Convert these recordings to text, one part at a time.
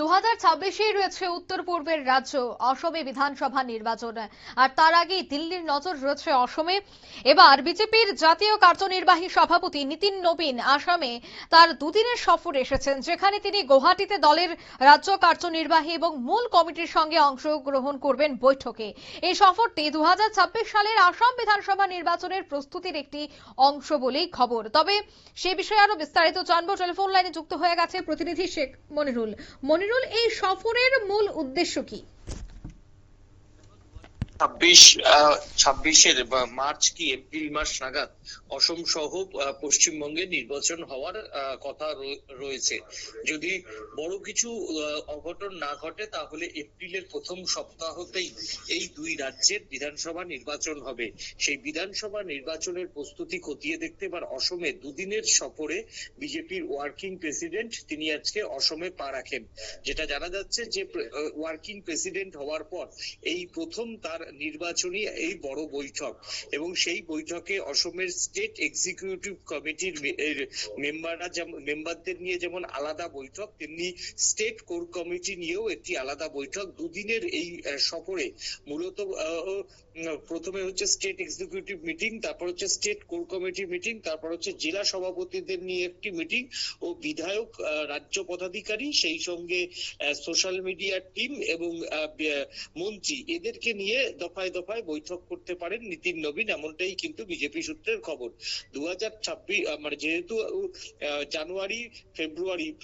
2026-এই রয়েছে উত্তর পূর্বের রাজ্য অসমে বিধানসভা নির্বাচন। আর তার আগেই দিল্লির নজর রয়েছে অসমে। এবার বিজেপির জাতীয় কার্যনির্বাহী সভাপতি নীতিন নবীন আসামে তার দুদিনের সফর এসেছেন, যেখানে তিনি গুয়াহাটিতে দলের রাজ্য কার্যনির্বাহী এবং মূল কমিটির সঙ্গে অংশগ্রহণ করবেন বৈঠকে। এই সফরটি 2026 সালের আসাম বিধানসভা নির্বাচনের প্রস্তুতির একটি অংশ বলেই খবর। তবে সে বিষয়ে আরো বিস্তারিত জানবো। টেলিফোন লাইনে যুক্ত হয়ে গেছে প্রতিনিধি শেখ মনিরুল। মনিরুল, এই সফরের মূল উদ্দেশ্য কি? 26 মার্চ কি এপ্রিল মাস নাগাদ অসম সহ পশ্চিমবঙ্গে নির্বাচন হওয়ার কথা রয়েছে। যদি বড় কিছু অঘটন না ঘটে তাহলে এপ্রিলের প্রথম সপ্তাহতেই এই দুই রাজ্যের বিধানসভা নির্বাচন হবে। সেই বিধানসভা নির্বাচনের প্রস্তুতি খতিয়ে দেখতে এবার অসমে দুদিনের সফরে বিজেপির ওয়ার্কিং প্রেসিডেন্ট তিনি আজকে অসমে পা রাখেন। যেটা জানা যাচ্ছে যে ওয়ার্কিং প্রেসিডেন্ট হওয়ার পর এই প্রথম তার নির্বাচনী এই বড় বৈঠক, এবং সেই বৈঠকে অসমের স্টেট এক্সিকিউটিভ কমিটির মেম্বারদের নিয়ে যেমন আলাদা বৈঠক, তেমনি স্টেট কোর কমিটি নিয়েও একটি আলাদা বৈঠক। দুদিনের এই সফরে মূলত প্রথমে হচ্ছে স্টেট এক্সিকিউটিভ মিটিং, তারপর হচ্ছে স্টেট কোর কমিটি মিটিং, তারপর হচ্ছে জেলা সভাপতিদের নিয়ে একটি মিটিং ও বিধায়ক, রাজ্য পদাধিকারী, সেই সঙ্গে সোশ্যাল মিডিয়া টিম এবং মন্ত্রী, এদেরকে নিয়ে দফায় দফায় বৈঠক করতে পারেন নীতিন নবীন, এমনটাই কিন্তু বিজেপি সূত্রের খবর। 2026 মানে যেহেতু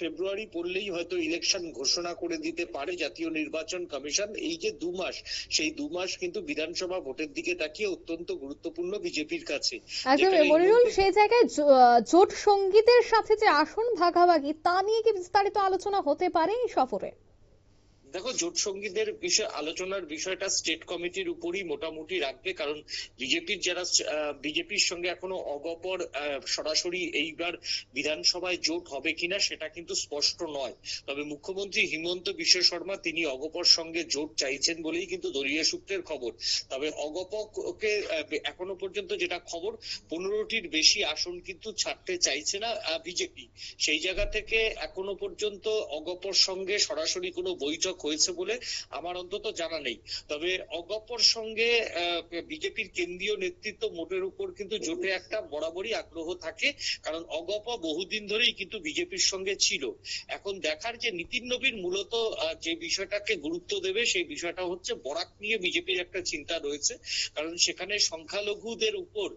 ফেব্রুয়ারি পড়লেই হয়তো ইলেকশন ঘোষণা করে দিতে পারে জাতীয় নির্বাচন কমিশন। এই যে 2 মাস, সেই 2 মাস কিন্তু বিধানসভা ভোটের দিকে তাকিয়ে অত্যন্ত গুরুত্বপূর্ণ বিজেপির কাছে। মনিরুল, সেই জায়গায় জোট সঙ্গীদের সাথে যে আসন ভাগাভাগি, তা নিয়ে কি বিস্তারিত আলোচনা হতে পারে এই সফরে? দেখো, জোট সঙ্গীদের বিষয়ে আলোচনার বিষয়টা স্টেট কমিটির উপরই মোটামুটি রাখবে, কারণ বিজেপির সঙ্গে এখনো অগপর সরাসরি এইবার বিধানসভায় জোট হবে কিনা সেটা কিন্তু স্পষ্ট নয়। তবে মুখ্যমন্ত্রী হিমন্ত বিশ্ব শর্মা তিনি অগপর সঙ্গে জোট চাইছেন বলেই কিন্তু দলীয় সূত্রের খবর। তবে অগপকে এখনো পর্যন্ত যেটা খবর, 15টির বেশি আসন কিন্তু ছাড়তে চাইছে না বিজেপি। সেই জায়গা থেকে এখনো পর্যন্ত অগপর সঙ্গে সরাসরি কোনো বৈঠক হয়েছে বলে আমার অন্তত জানা নেই। তবে অগপর সঙ্গে বিজেপির কেন্দ্রীয় নেতৃত্ব মোটের উপর কিন্তু জোটে একটা বরাবরই আগ্রহ থাকে, কারণ অগপ বহুদিন ধরেই কিন্তু বিজেপির সঙ্গে ছিল। এখন দেখার যে নীতিন নবীন মূলত যে বিষয়টাকে গুরুত্ব দেবে, সেই বিষয়টা হচ্ছে বরাক নিয়ে বিজেপির একটা চিন্তা রয়েছে, কারণ সেখানে সংখ্যালঘুদের উপর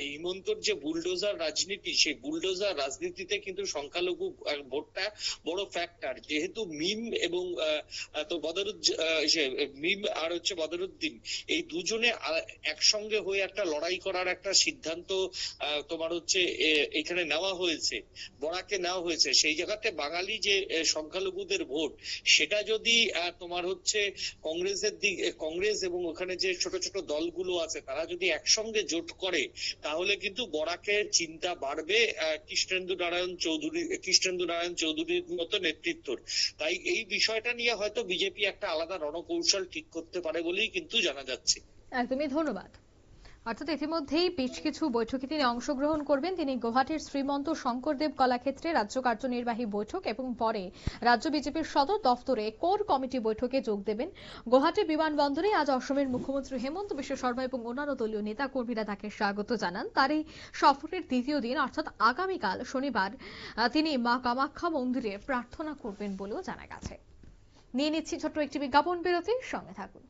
হিমন্তর যে বুলডোজার রাজনীতি, সেই বুলডোজার রাজনীতিতে কিন্তু সংখ্যালঘু ভোটটা বড় ফ্যাক্টর। যেহেতু মিম এবং মিম আর হচ্ছে বদরুদ্দিন, এই দুজনে একসঙ্গে হয়ে একটা লড়াই করার একটা সিদ্ধান্ত তোমার হচ্ছে এখানে নেওয়া হয়েছে, বরাকে নেওয়া হয়েছে। সেই জায়গাতে বাঙালি যে সংখ্যালঘুদের ভোট, সেটা যদি তোমার হচ্ছে কংগ্রেস এবং ওখানে যে ছোট ছোট দলগুলো আছে তারা যদি একসঙ্গে জোট করে, তাহলে কিন্তু বরাকের চিন্তা বাড়বে কৃষ্ণেন্দু নারায়ণ চৌধুরীর মতো নেতৃত্বর। তাই এই বিষয়টা নিয়ে হয়তো বিজেপি একটা আলাদা রণকৌশল ঠিক করতে পারে বলেই কিন্তু জানা যাচ্ছে। একদমই, ধন্যবাদ। অর্থাৎ ইতিমধ্যেই বেশ কিছু বৈঠকে তিনি অংশগ্রহণ করবেন। তিনি গুয়াহাটির শ্রীমন্ত শঙ্করদেব কলাক্ষেত্রে রাজ্য কার্যনির্বাহী বৈঠক এবং পরে রাজ্য বিজেপির সদর দফতরে কোর কমিটি বৈঠকে যোগ দেবেন। গুয়াহাটি বিমানবন্দরে আজ অসমের মুখ্যমন্ত্রী হেমন্ত বিশ্ব শর্মা এবং অন্যান্য দলীয় নেতা কর্মীরা তাকে স্বাগত জানান। তার এই সফরের দ্বিতীয় দিন অর্থাৎ আগামীকাল শনিবার তিনি মা কামাখ্যা মন্দিরে প্রার্থনা করবেন বলেও জানা গেছে। নিয়ে নিচ্ছি ছোট্ট একটি বিজ্ঞাপন বিরতি, সঙ্গে থাকুন।